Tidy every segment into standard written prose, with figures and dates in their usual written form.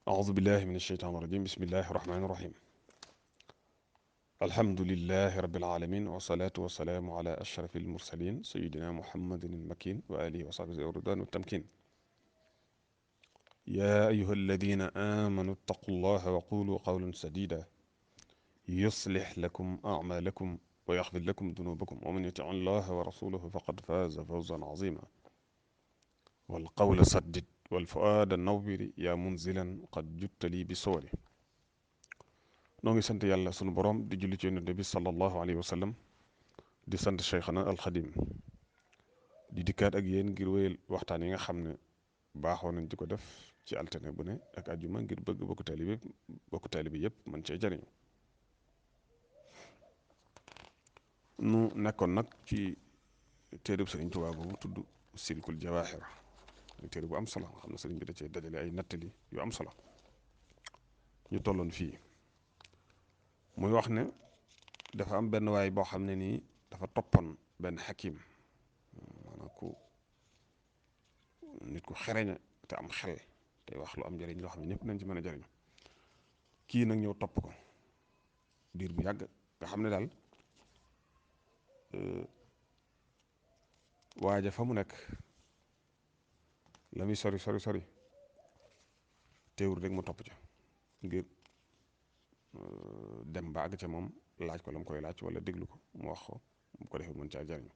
أعوذ بالله من الشيطان الرجيم بسم الله الرحمن الرحيم الحمد لله رب العالمين والصلاة والسلام على أشرف المرسلين سيدنا محمد المكين وآله وصحبه ذوي الرضوان والتمكين يا أيها الذين آمنوا اتقوا الله وقولوا قولا سديدا يصلح لكم أعمالكم ويغفر لكم ذنوبكم ومن يطع الله ورسوله فقد فاز فوزا عظيما والقول سدد والفؤاد النوبر يا منزلا قد جدت لي بصوره noo ngi sant yàlla sunu borom di julli ci yonent bi sallallahu alayhi wa sallam di sant Cheikhana alxadim di dikkaat ak yéen ngir wéyal waxtaan yi nga xam ne baaxoo nañ di ko def ci altine bu ne ak àjjuma ngir bëgg bokku taalibe yépp man cee jariñu nu nekkoon nag ci téereb Sëriñ Tuubaa boobu tudd silkul jawaaxir téere bu am solo nga xam ne sëriñ bi da cee dajale ay nattali yu am solo ñu tolloon fii muy wax ne dafa am benn waay boo xam ne nii dafa toppoon benn xakim maanaam nit ku xereña te am xel te wax lu am njëriñ loo xam ne ñëpp nañ ci mën a jëriñu kii nag ñëw topp ko diir bu yàgg nga xam ne daal waaja fa mu nekk la muy sori sori sori teewul rek mu topp ca ngir dem ba àgg ca moom laaj ko la mu koy laaj wala déglu ko mu wax ko bu ko defee mën caa jariñu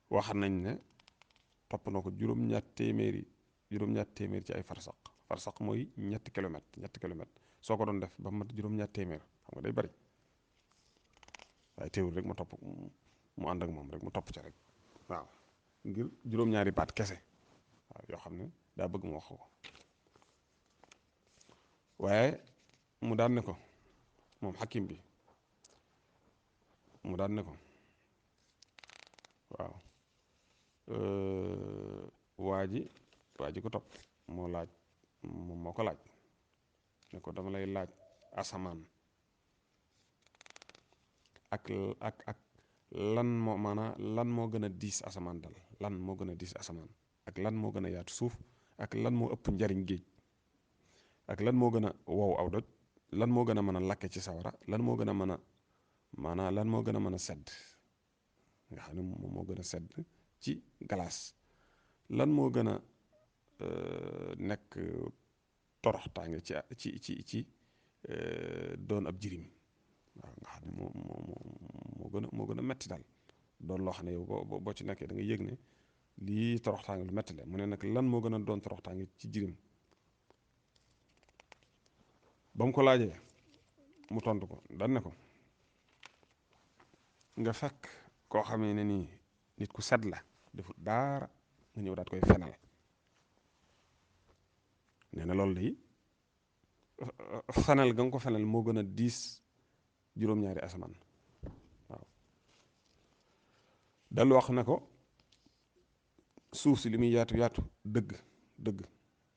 wax nañ ne topp na ko juróom-ñaat téeméer ci ay farsaq mooy ñetti kilomètre soo ko doon def ba mat juróom-ñaat téeméer xam nga day bari waaye teewul rek mu ànd ak moom rek mu topp ca rek waaw ngir juróom-ñaari baat kese waaw yoo xam ne daa bëgg mu wax ko waaye mu daan ne ko moom xakim bi mu daan ne ko waaw waa ji ko topp moo ko laaj ne ko dama lay laaj asamaan ak lan moo gën a diis asamaan dal lan moo gën a diis asamaan ak lan moo gën a yaatu suuf ak lan moo ëpp njariñ géej ak lan moo gën a wow aw doj lan moo gën a mën a lakke ci sawara lan moo gën a mën a lan moo gën a mën a sedd nga xam ne moom moo gën a sedd ci glace lan moo gën a nekk toroxtaange ci doon ab jirim waaw nga xam ne moo gën a metti daal doon loo xam ne yow boo ci nekkee da nga yëg ne lii toroxtaange lu metti la mu ne nag lan moo gën a doon toroxtaange ci jirim ba mu ko laajee mu tontu ko dan ne ko nga fekk koo xamee ne nii nit ku set la defut daara nga ñëw daat koy fenal nee na loolu day fenal ga nga ko fenal moo gën a diis juróom-ñaari asamaan waaw dal wax ne ko suuf si li muy yaatu yaatu dëgg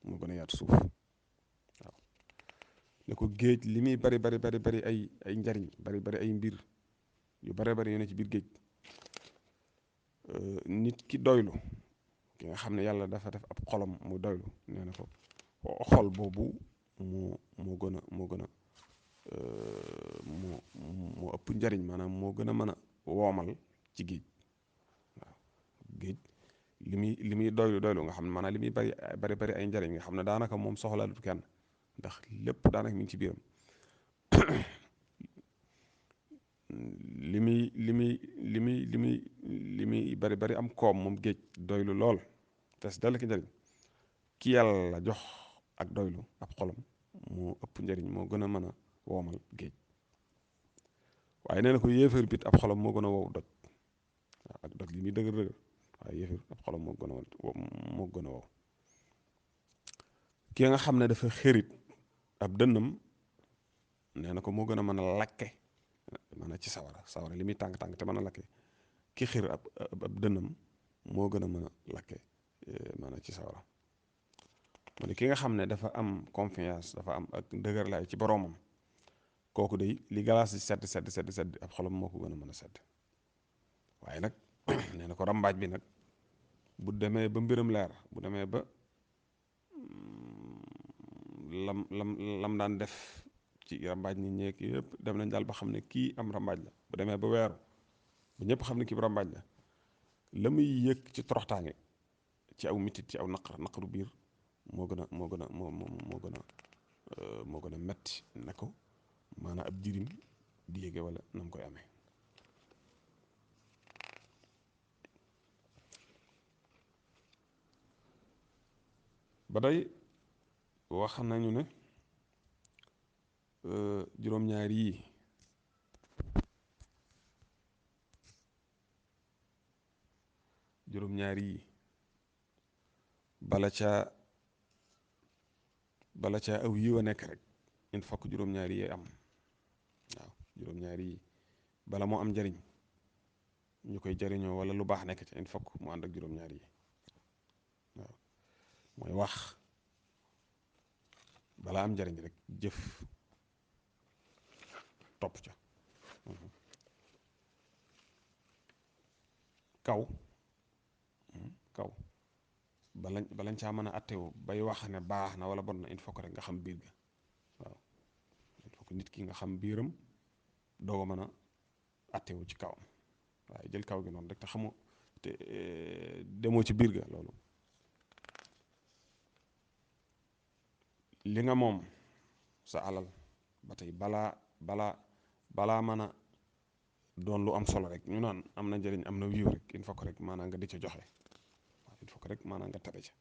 moo gën a yaatu suuf waaw ne ko géej li muy bari ay njariñ bari ay mbir yu bari yu ne ci biir géej nit ki doylu ki nga xam ne yàlla dafa def ab xolam mu doylu nee na ko xol boobu moo gën a moo ëpp njariñ maanaam moo gën a mën a woomal ci géej waaw géej li muy doylu nga xam ne maanaam li muy bari ay njariñ nga xam ne daanaka moom soxlaalut kenn ndax lépp daanaka mi ngi ci biiram li muy bari am koom moom géej doylu lool tes dal ki njariñ ki yàlla jox ak doylu ab xolam moo ëpp njariñ moo gën a mën a woomal géej waaye nee na ko yéefar bit ab xolam moo gën a wow doj waaw ak doj li muy dëgër waaye yéefar ab xolam moo gën a wow ki nga xam ne dafa xërit ab dënnam nee na ko moo gën a mën a lakke maanaam ci sawara li muy tàng te mën a lakke ki xir ab dënnam moo gën a mën a lakke maanaam ci sawara mu ne ki nga xam ne dafa am confiance dafa am ak dëgër laay ci boroomam kooku day li galaas di sedd ab xolam moo ko gën a mën a sedd waaye nag nee na ko rambaaj bi nag bu demee ba mbiram leer bu demee ba lam daan def ci rambaaj nit ñeek yëpp dem nañ daal ba xam ne kii am rambaaj la bu demee ba weeru ba ñëpp xam ne kii bu rambaaj la muy yëg ci toroxtaange ci aw mitit ci aw naqaru biir moo gën a moo gën a moo gën a moo gën a metti na ko maanaam ab jirim di yéege wala na mu koy amee. ba day wax nañu ne juróom-ñaar yii bala caa aw yiw a nekk rek il faut que juróom-ñaar yi am waaw juróom-ñaar yi bala moo am njariñ ñu koy jariñoo wala lu baax nekk ci il faut que mu ànd ak juróom-ñaar yi waaw mooy wax balaa am njariñ rek jëf topp ca kaw balañ caa mën a attewu bay wax ne baax na wala bon na il faut que rek nga xam biir ga waaw il faut que nit ki nga xam biiram doo ko mën a attewu ci kawam waaye jël kaw gi noonu rek te xamoo te demoo ci biir ga loolu li nga moom sa alal ba tey balaa mën a doon lu am solo rek ñu naan am na njëriñ am na wiiw rek il faut que rek maanaam nga di ca joxe waaw il faut que rek maanaam nga tabe ca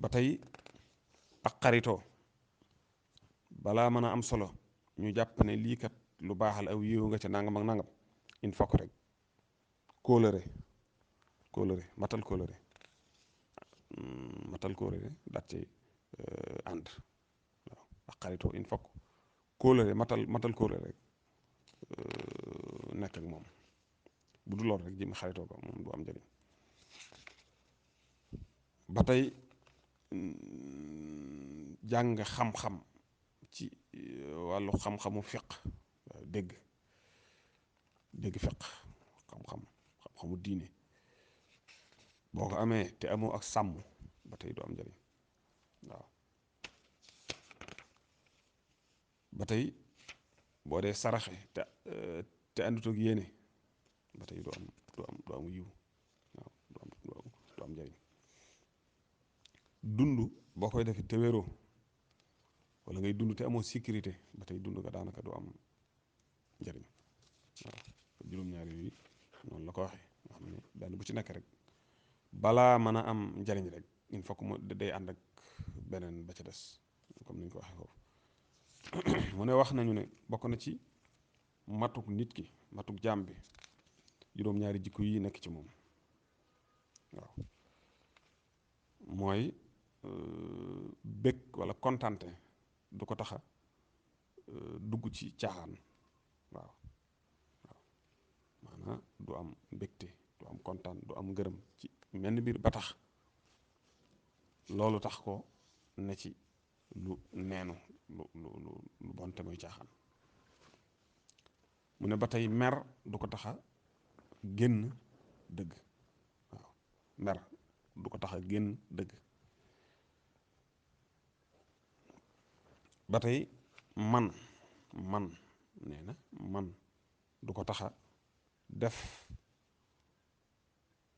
ba tey ak xaritoo balaa mën a am solo ñu jàpp ne lii kat lu baaxal aw yiw nga ca nangam ak nangam il faut que rek kóolëre matal kóolëre daat cay ànd waaw ak xaritoo il faut que kóolëre matal kóolëre rek nekk ak moom bu du lool rek jëm xaritoo ko moom du am njëriñ ba tey jàng xam-xam ci wàllu xam-xamu fiq dégg fiq xam-xamu diine boo ko amee te amoo ak sàmm ba tey du am njëriñ waaw ba tey boo dee saraxe te àndut ak yéene ba tey du am yiw waaw du am njëriñ dund boo koy defee te wéroo wala ngay dund te amoo sécurité ba tey dund nga daanaka du am njëriñ waaw juróom-ñaar yooyu noonu la ko waxee nga xam ne benn bu ci nekk rek balaa mën a am njëriñ rek il faut que mu day ànd ak beneen ba ca des comme ni ñu ko waxee foofu mu ne wax nañu ne bokk na ci matuk nit ki matuk jaam bi juróom-ñaari jikko yi nekk ci moom waaw mooy bëgg wala kontante du ko taxa dugg ci caaxaan waaw maanaam du am mbégte du am kontaan du am ngërëm ci menn biir ba tax loolu tax ko ne ci lu neenu lu bonte mooy caaxaan mu ne ba tey mer du ko taxa génn dëgg waaw mer du ko taxa génn dëgg ba tey man nee na man du ko taxa def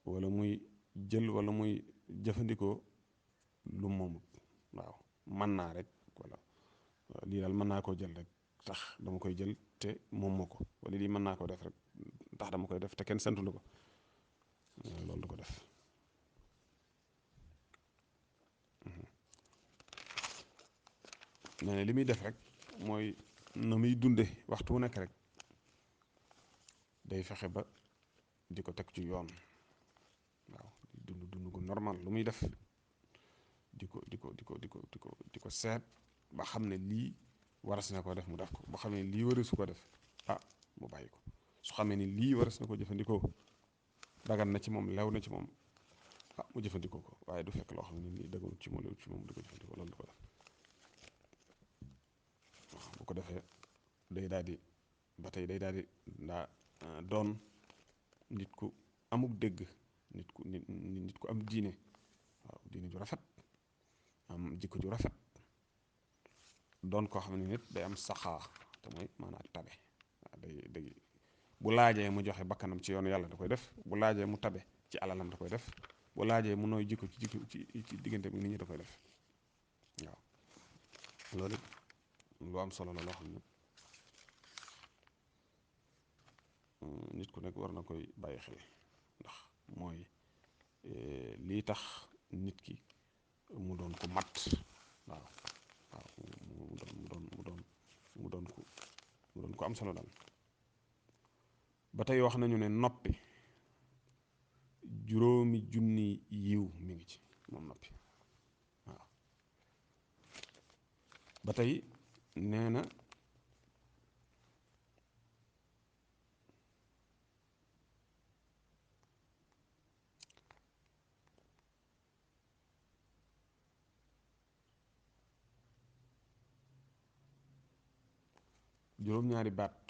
wala muy jël wala muy jëfandikoo lu moomut waaw mën naa rek wala lii daal mën naa koo jël rek tax dama koy jël te moom moo ko wala lii mën naa koo def rek tax dama koy def te kenn santu la ko loolu du ko def nee na li muy def rek mooy na muy dunde waxtu wu nekk rek day fexe ba di ko teg ci yoon waaw di dund gu normal lu muy def di ko seet ba xam ne lii waras na ko def mu def ko ba xam ne lii warasu ko def mu bàyyi ko su xamee ni lii waras na ko jëfandikoo dagan na ci moom lew na ci moom mu jëfandikoo ko waaye du fekk loo xam ne nii daganut ci moom lew ci moom di ko jëfandikoo loolu du ko def waaw bu ko defee day daal di ba tey day daal di doon nit ku amuk dégg nit ku am diine waaw diine ju rafet am jikko ju rafet doon koo xam ne nit day am saxaa te mooy maanaam ak tabe waaw day bu laajee mu joxe bakkanam ci yoonu yàlla da koy def bu laajee mu tabe ci alalam da koy def bu laajee mu nooy jikko ci diggante bi nit ñi da koy def waaw loolu lu am solo la loo xam ne nit ku nekk war na koy bàyyi xel ndax mooy lii tax nit ki mu doon ko mat waaw waaw mu doon ko am solo daal ba tey wax nañu ne noppi juróomi junni yiw mi ngi ci moom noppi waaw ba tey nee na juróom-ñaari baat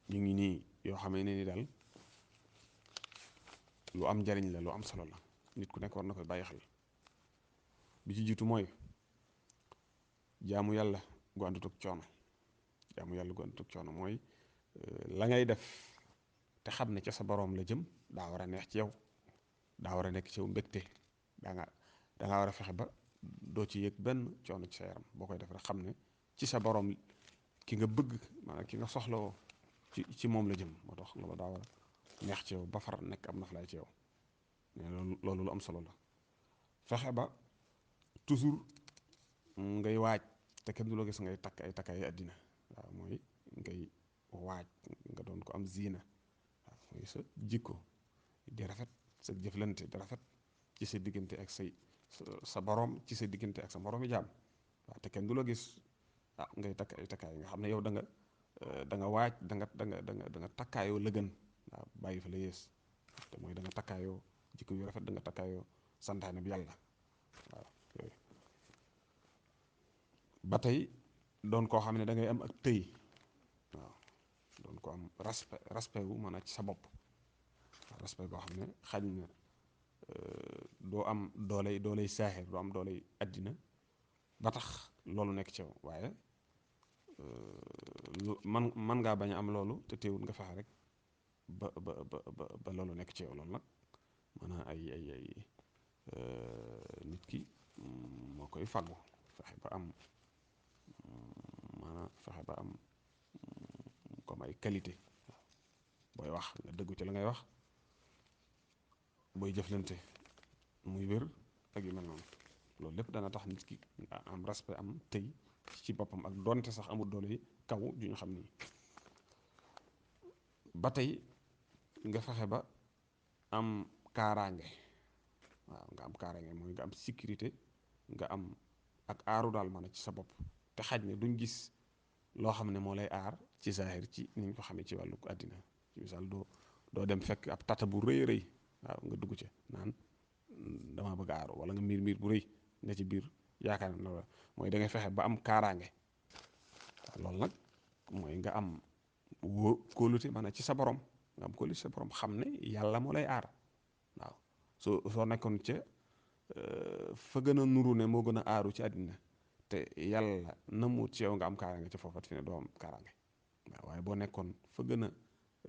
ñu ngi nii yoo xamee ne ni daal lu am njariñ la lu am solo la nit ku nekk war na koy bàyyi xel bi ci jiitu mooy jaamu yàlla gu àndut ak coono jaamu yàlla gu àndut ak coono mooy la ngay def te xam ne ca sa boroom la jëm daa war a neex ci yow daa war a nekk ci yow mbégte da nga war a fexe ba doo ci yëg benn coono ci sa yaram boo koy def rek xam ne ci sa boroom ki nga bëgg maanaam ki nga soxlawoo ci moom la jëm moo tax loolu daa war a neex ci yow ba far nekk am noflaay ci yow mais loolu lu am solo la fexe ba toujours ngay waaj te kenn du la gis ngay takk ay takkaay àddina waaw mooy ngay waaj nga doon ko am ziina waaw mooy sa jikko di rafet sa jëflante di rafet ci sa diggante ak sa boroom ci sa diggante ak sa moroomi jaam waaw te kenn du la gis ngay takk ay takkaay nga xam ne yow da nga waaj da nga takkaayoo lëgën waaw bàyyi fa la yées te mooy da nga takkaayoo jikko yu rafet da nga takkaayoo santaane bi yàlla waaw yooyu ba tey doon koo xam ne da ngay am ak tëy waaw doon ko am respect wu maanaam ci sa bopp respect boo xam ne xañ na doo am dooley saaxir doo am dooley àddina ba tax loolu nekk ci yow waaye man ngaa bañ a am loolu te teewul nga fexe rek ba loolu nekk ci yow loolu nag maanaam ay nit ki moo koy fàggu fexe ba am maanaam fexe ba am comme ay qualité booy wax nga dëggu ci la ngay wax booy jëflante muy wér ak yu mel noonu loolu lépp dana tax nit ki am respect am tey ci boppam ak donte sax amul doole yi kaw ju ñu xam nii ba tey nga fexe ba am kaaraange waaw nga am kaaraange mooy nga am sécurité nga am ak aaru daal mën a ci sa bopp te xaj ne duñ gis loo xam ne moo lay aar ci zahir ci ni ñu ko xamee ci wàllu àddina ci misaal doo dem fekk ab tata bu rëy rëy waaw nga dugg ca naan dama bëgg aaru wala nga miir bu rëy ne ci biir yaakaar na loolu mooy da ngay fexe ba am kaaraange waaw loolu nag mooy nga am kóolute maanaam ci sa borom nga am kóolute ci sa borom xam ne yàlla moo lay aar waaw soo nekkoon ca fa gën a nuru ne moo gën a aaru ci àddina te yàlla namu ci yow nga am kaaraange ci foofat fi ne doo am kaaraange waaw waaye boo nekkoon fa gën a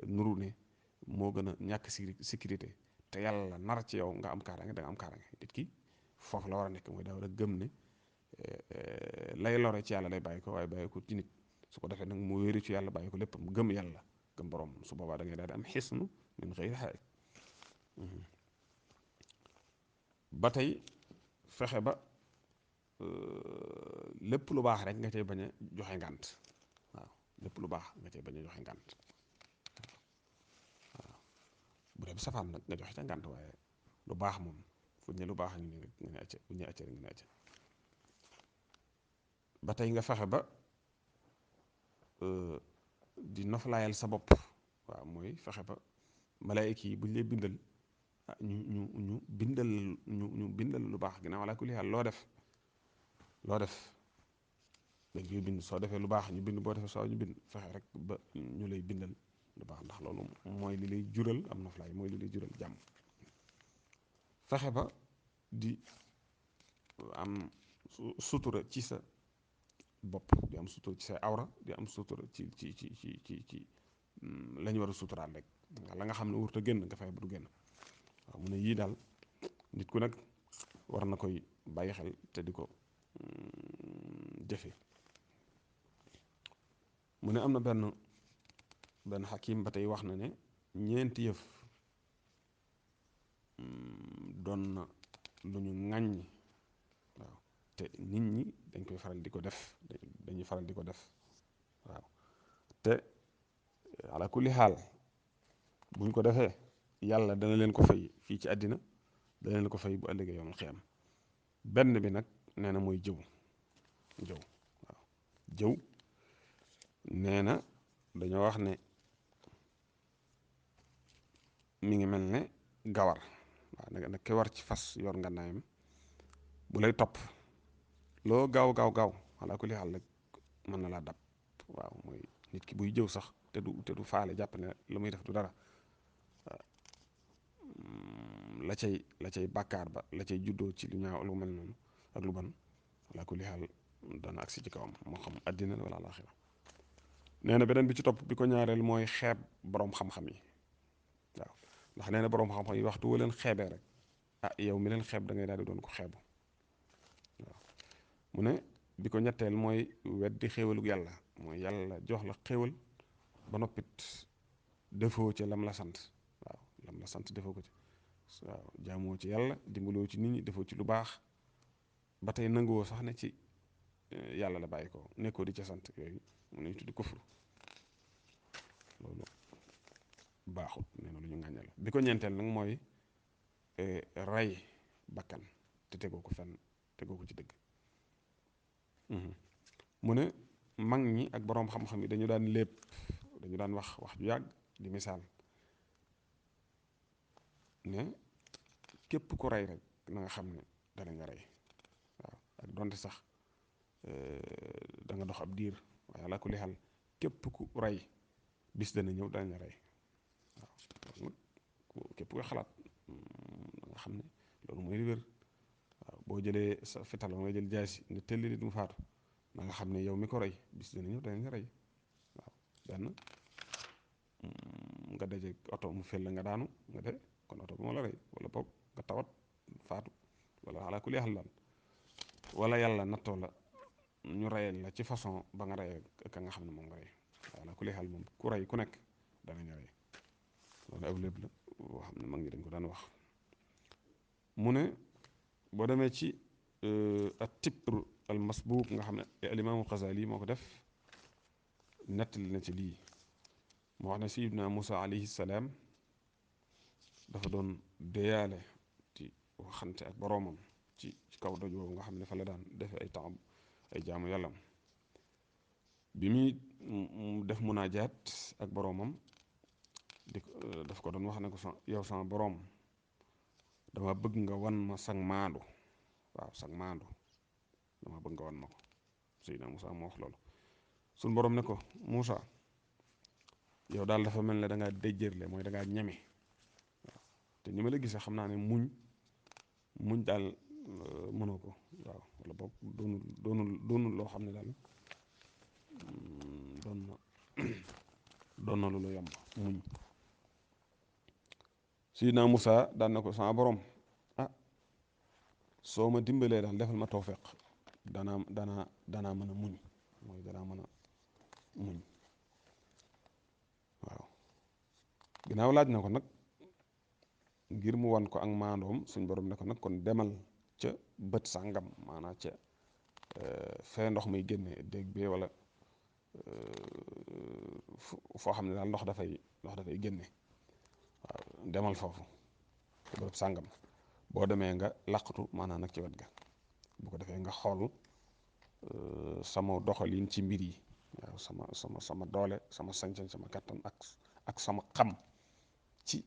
nuru ne moo gën a ñàkk sécurité te yàlla nar ci yow nga am kaaraange da nga am kaaraange nit ki foofu la war a nekk mooy daa war a gëm ne lay lore ci yàlla lay bàyyi ko waaye bàyyi ko ci nit su ko defee nag mu wéeru ci yàlla bàyyi ko lépp mu gëm yàlla gëm borom su boobaa da ngay daal di am xisnu min xëyri xaaj ba tey fexe ba lépp lu baax rek nga cay bañ a joxe ngànt waaw lépp lu baax nga cay bañ a joxe ngànt waaw bu dee safaan nag nga joxe ca ngànt waaye lu baax moom fu ñu ne lu baax a ngi nii rek nga ne acca bu ñu acca rek nga ne acca ba tey nga fexe ba di noflaayal sa bopp waaw mooy fexe ba malaayika yi bu ñu lay bindal ñu bindal lu baax ginnaaw wala ku li loo def dañ koy bind soo defee lu baax ñu bind boo defee soo ñu bind fexe rek ba ñu lay bindal lu baax ndax loolu mooy li lay jural am noflaay mooy li lay jural jàmm fexe ba di am sutura ci sa bopp, di am sutura ci sa awra, di am sutura ci la ñu war a suturaal rek la nga xam ne wurta génn nga fexe ba du génn. waaw mu ne yii daal nit ku nag war na koy bàyyi xel te di ko jëfe. mu ne am na benn xakim ba tey wax na ne ñeenti yëf doon na lu ñu ŋàññ. waaw te nit ñi dañ koy faral di ko def, dañuy faral di ko def. waaw te ala kulli xaal buñ ko defee yàlla dana leen ko fay fii ci àddina, dana leen ko fay bu ëllëgee yoonal xiyam. benn bi nag nee na mooy jëw. waaw jëw nee na dañoo wax ne mi ngi mel ne gawar. waaw nag ki war ci fas yor ngànnaayam bu lay topp loo gaaw gaaw gaaw ala kulli xaal rek mën na laa dab. waaw mooy nit ki buy jëw sax te du faale jàpp ne lu muy def du dara. la cay bàkkaar ba la cay juddoo ci lu ñaaw lu mel noonu ak lu ban ala kulli xaal dana agsi ci kawam, moo xam àddina wala àlaaxira. nee na beneen bi ci topp bi ko ñaareel mooy xeeb boroom xam-xam yi. waaw ndax nee na boroom xam-xam yi waxtu woo leen xeebee rek yow mi leen xeeb da ngay daal di doon ko xeebu. waaw mu ne bi ko ñetteel mooy weddi xéewalu yàlla, mooy yàlla jox la xéewal ba noppit defoo ca lam la sant. waaw lam la sant defoo ko ci. waaw jaamoo ci yàlla, dimbaloo ci nit ñi, defoo ci lu baax, ba tey nanguwoo sax ne ci yàlla la bàyyi ko, nekkoo di ca sant. yooyu mu nañ tuddi kufru. loolu baaxut, nee na lu ñu ŋàññe la. bi ko ñeenteel nag mooy rey bakkan te tegoo ko fenn, tegoo ko ci dëgg. mu ne mag ñi ak boroom xam-xam yi dañu daan lépp, dañu daan wax ju yàgg di misaal ne képp ku rey rek na nga xam ne danañ la rey. waaw ak donte sax da nga dox ab diir, waaye ala kulli xaal képp ku rey bis dana ñëw danañ la rey. waaw loolu nag képp koy xalaat da nga xam ne loolu mooy li wér. waaw boo jëlee sa fital nga jël jaasi ne tëll nit mu faatu na nga xam ne yow mi ko rey bis dana ñëw danañ la rey. waaw benn nga daje oto mu fel la nga daanu nga de kon oto bi moo la rey, wala boog nga tawat faatu, wala ala kulli xaal daal wala yàlla nattoo la ñu reyal la ci façon ba nga rey ka nga xam ne moom nga rey. waaw ala kulli xaal moom ku rey ku nekk danañ rey. loolu aw lépp la boo xam ne mag ñi dañ ko daan wax. mu ne boo demee ci at tibr al masbuuk nga xam ne al imaamu Xasaali moo ko def, nettali na ci lii. moo wax ne sayyidina Musa alayhi salaam dafa doon deyaale ci waxante ak boroomam ci kaw doj boobu nga xam ne fa la daan defe ay jaamu yàllam. bi muy def munaajaat ak boroomam daf ko doon wax ne ko yow sama boroom dama bëgg nga wan ma sag maandu. waaw sag maandu dama bëgg nga wan ma ko. sayyidina Musa moo wax loolu. suñ boroom ne ko Musa yow daal dafa mel ne da ngaa déjjërle, mooy da ngaa ñeme. waaw te ni ma la gisee xam naa ne muñ daal mënoo ko. waaw wala boog doonul loo xam ne daal doon na lu la yomb muñ. Sayyidina Musa daan na ko sama borom soo ma dimbalee daal defal ma tawfeex danaa mën a muñ, mooy danaa mën a muñ. waaw ginnaaw laaj na ko nag ngir mu wan ko ak maandoom, suñ borom ne ko nag kon demal ca bët sàngam, maanaam ca fee ndox muy génne dégg bee wala foo xam ne daal ndox dafay génne. waaw demal foofu ca bërëb sàngam, boo demee nga laqatu maanaam nag ci wet ga, bu ko defee nga xool sama doxalin ci mbir yi. waaw sama doole, sama sañ-sañ, sama kattan ak sama xam ci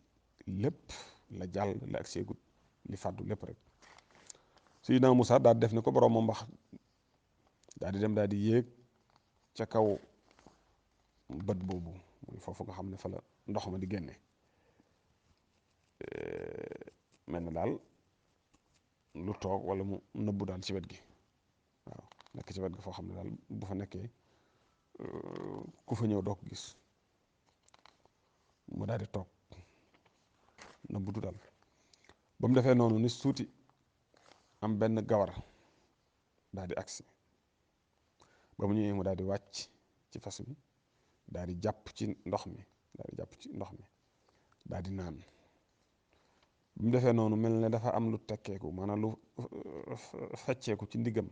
lépp la jàll la ak seegut li fàddu lépp rek. Sayyidina Musaa daal def ni ko borom moom wax, daal di dem daal di yéeg ca kaw bët boobu muy foofu nga xam ne fa la ndox ma di génne. mel na daal lu toog wala mu nëbbu daal ci wet gi. nekk ci wet ga foo xam ne daal bu fa nekkee ku fa ñëw doo ko gis. mu daal di toog na buddu dal ba mu defee noonu ni suuti am benn gawar daal di agsi ba mu ñëwee mu daal di wàcc ci fas bi daal di jàpp ci ndox mi daal di naan. bi mu defee noonu mel ne dafa am lu tekkeeku maanaam lu fecceeku ci ndiggam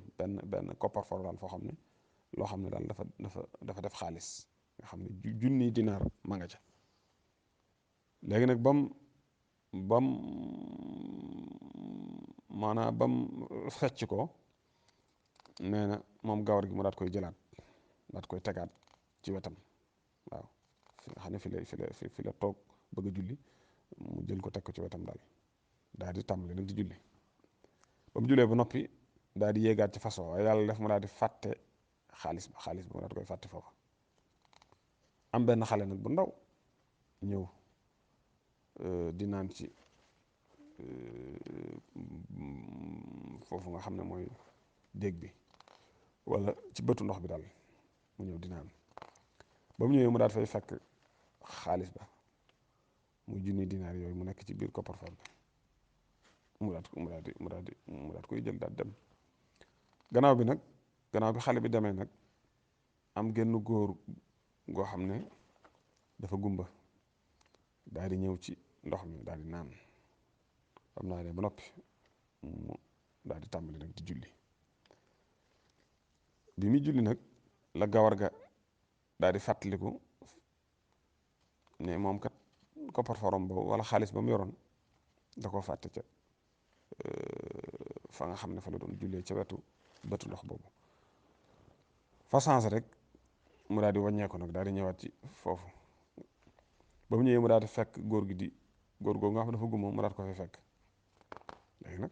benn coffre-fort daal foo xam ne loo xam ne daal dafa def xaalis nga xam ne junniy dinaar ma nga ca. léegi nag bam maanaam bam fecc ko nee na moom gawar gi mu daat koy jëlaat daat koy tegaat ci wetam waaw fi nga xam ne fi la toog bëgg a julli mu jël ko teg ko ci wetam daal di tàmbali nag di julli. ba mu jullee ba noppi daal di yéegaat ci façon waaye yàlla def mu daal di fàtte xaalis ba mu daal di koy fàtte foofa. am benn xale nag bu ndaw ñëw di naan ci foofu nga xam ne mooy déeg bi wala ci bëtu ndox bi daal mu ñëw di naan. ba mu ñëwee mu daal fay fekk xaalis ba muy junni dinaar yooyu mu nekk ci biir coffre-fort bi mu daal koy jël daal dem. gannaaw bi xale bi demee nag am genn góor goo xam ne dafa gumba daal di ñëw ci ndox mi daal di naan am naa ne ba noppi mu daal di tàmbali nag di julli. bi muy julli nag la gawar ga daal di fàttaliku ne moom kat coffre-fortam boobu wala xaalis ba mu yoroon da koo fàtte ca fa nga xam ne fa la doon jullee ca wetu bëtu ndox boobu. fa sens rek mu daal di wàññeeku nag daal di ñëwaat ci foofu. ba mu ñëwee mu daal di fekk góor googu nga xam ne dafa gumma mu daal ko fay fekk. léegi nag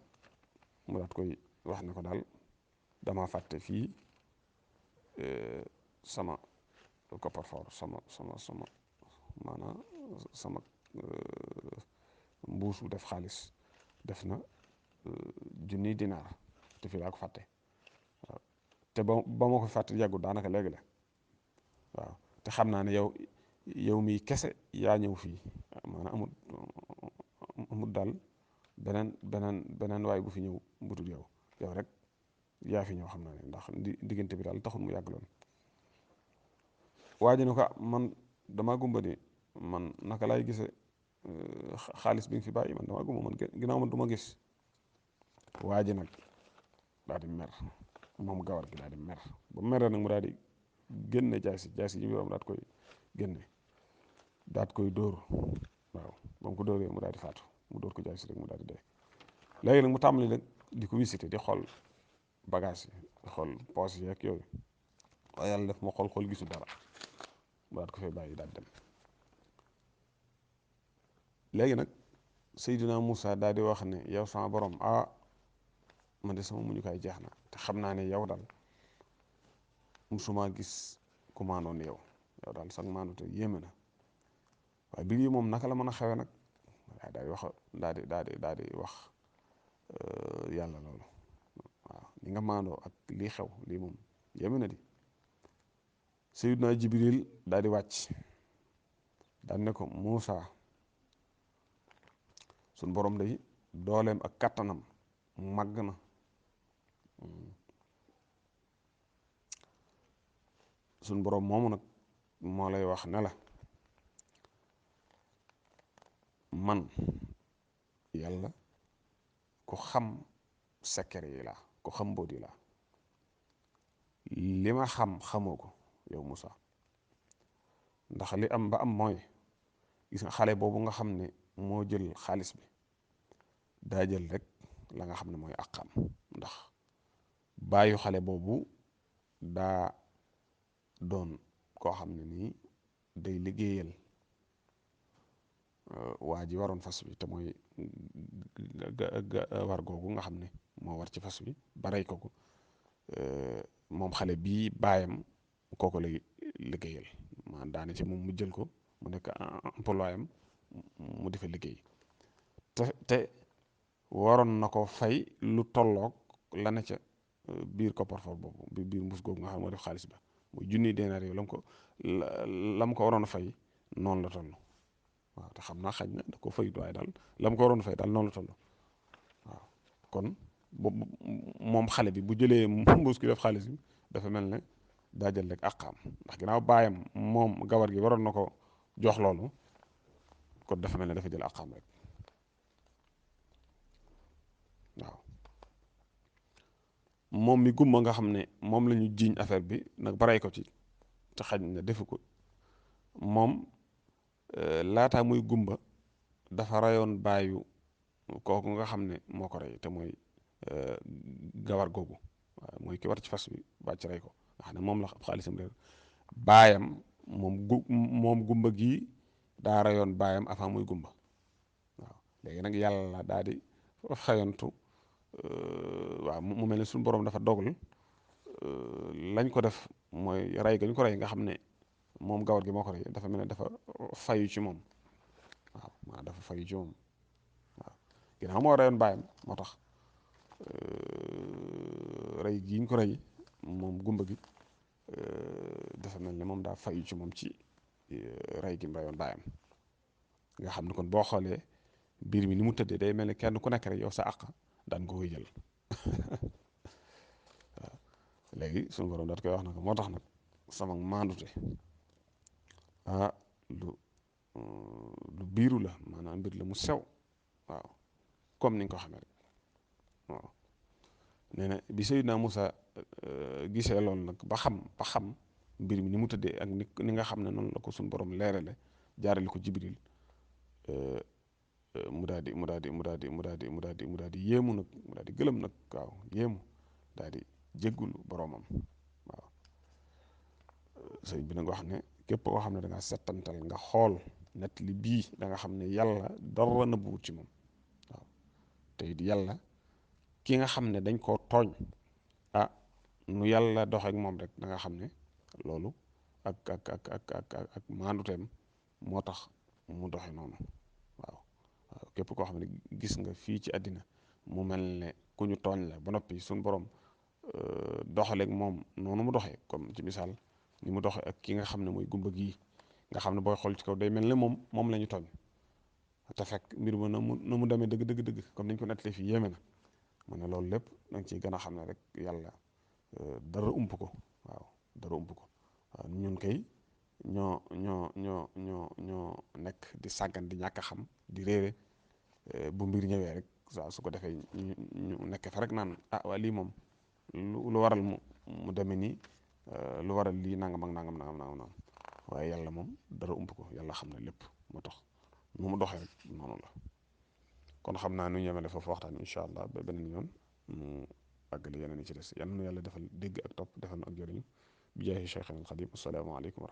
mu daal koy wax ne ko daal dama fàtte fii sama coffre-fort sama maanaam sama mbuus bu def xaalis def na junniy dinaar te fii laa ko fàtte waaw te ba ma ko fàtte yàggul daanaka léegi la waaw te xam naa ne yow mii kese yaa ñëw fii maanaam amut daal beneen waay bu fi ñëw budul yow rek yaa fi ñëw xam naa ne ndax diggante bi daal taxul mu yàgg lool. waa ji ne ko man damaa gumba de man naka laay gise xaalis bi nga fi bàyyi man damaa gumba man ginnaaw man du ma gis. waa ji nag daal di mer moom gawar gi daal di mer ba meree nag mu daal di génne jaasi yi mu daat koy génne daat koy dóor waaw ba mu ko dóoree mu daal di faatu mu dóor ko jaasi rek mu daal di dee. léegi nag mu tàmbali nag di ko visité di xool bagage yi di xool poche yi ak yooyu waaye yàlla def ma xool gisul dara mu daat ko fay bàyyi daal dem. léegi nag Seydina Moussa daal di wax ne yow sama borom man de sama muñukaay jeex na te xam naa ne yow daal musuma gis ku maandoon yow daal sax maandu te yéeme na waaye bi lii moom naka la mën a xewe nag daal di wax yàlla loolu waaw li nga maandoo ak lii xew lii moom yéeme na di. Seydina Jibril daal di wàcc daal ne ko Moussa suñ borom day dooleem ak kattanam màgg na suñ borom moomu nag moo lay wax ne la man yàlla ku xam secret yi la ku xam mbóot yi la li ma xamoo ko yow Moussa ndax li am ba am mooy gis nga xale boobu nga xam ne moo jël xaalis bi daa jël rek la nga xam ne mooy àqam ndax bàyyu xale boobu daa doon koo xam ne nii day liggéeyal waa ji waroon fas wi te mooy war googu nga xam ne moo war ci fas wi ba rey ko moom xale bii baayam kooku lay liggéeyal maanaam daane ci moom mu jël ko mu nekk employé am mu defa liggéey te waroon na ko fay lu tolloog la ne ca biir coffre-fort boobu biir mbuus googu nga xam moo def xaalis ba muy junniy dinaar yow la mu ko waroon a fay noonu la toll waaw te xam naa xañ na da ko fayut waaye daal la mu ko waroon a fay daal noonu la toll waaw kon moom xale bi bu jëlee mbuus ki def xaalis bi dafa mel ne daa jël rek àqaam ndax ginnaaw baayam moom gawar gi waroon na ko jox loolu kon dafa mel ne dafa jël àqaam rek waaw moom mi gumba nga xam ne moom la ñu jiiñ affaire bi nag baray ko ci te xaj na defu ko moom laataa muy gumba dafa rayoon baayu kooku nga xam ne moo ko rey te mooy gawar googu waaw mooy ki war ci fas wi bàcc rey ko nga xam ne moom la xaalisam réer baayam moom gumba gii daa rayoon baayam avant muy gumba waaw léegi nag yàlla daal di fayantu waaw mu mel ne suñu borom dafa dogal lañ ko def mooy rey gañ ko rey nga xam ne moom gawar gi moo ko rey dafa mel ne dafa fayu ci moom waaw maa dafa fayu ci moom waaw ginnaaw moo reyoon baayam moo tax rey gi ñu ko rey moom gumba gi dafa mel ne moom daa fayu ci moom ci rey gi mu reyoon baayam nga xam ne kon boo xoolee mbir mi ni mu tëddee day mel ne kenn ku nekk rek yow sa àq daan ko koy jël waaw léegi suñu borom daat koy wax nag moo tax nag sama maandute lu biiru la maanaam mbir la mu sew waaw comme ni nga ko xamee rek waaw nee na bi Seydina Moussa gisee loolu nag ba xam mbir mi ni mu tëddee ak ni nga xam ne noonu la ko suñu borom leerale jaarale ko Jibril mu daal di mu daal di mu daal di mu daal di mu daal di mu daal di yéemu nag mu daal di gëlëm nag waaw yéemu daal di jéggulu boroomam waaw sëñ bi nag wax ne képp koo xam ne da nga settantal nga xool net li bii da nga xam ne yàlla dara nëbbuwut ci moom waaw te it yàlla ki nga xam ne dañ koo tooñ nu yàlla dox ak moom rek da nga xam ne loolu ak maanduteem moo tax mu doxe noonu waaw képp koo xam ne gis nga fii ci àddina mu mel ne ku ñu tooñ la ba noppi suñ borom doxaleeg moom noonu mu doxee comme ci misaal ni mu doxee ak ki nga xam ne mooy gumba gii nga xam ne booy xool ci kaw day mel ne moom la ñu tooñ te fekk mbir ma na mu demee dëgg comme niñ ko nettalee fii yéeme na mu ne loolu lépp da nga ciy gën a xam ne rek yàlla dara ump ko waaw dara ump ko waaw ñun kay ñoo nekk di sàggan di ñàkk a xam di réere bu mbir ñëwee rek waaw su ko defee ñu nekk fa rek naan waa lii moom lu waral mu demee nii lu waral lii nangam ak nangam waaye yàlla moom dara ump ko yàlla xam ne lépp moo tax nu mu doxee rek noonu la kon xam naa nu ñu yemale foofu waxtaan incha allah ba beneen yoon mu àggale yeneen yi ci des yan nu yàlla defal dégg ak topp defal nu ak jëriñu bi jaahi Cheikhul Xadim assalaamu aleykum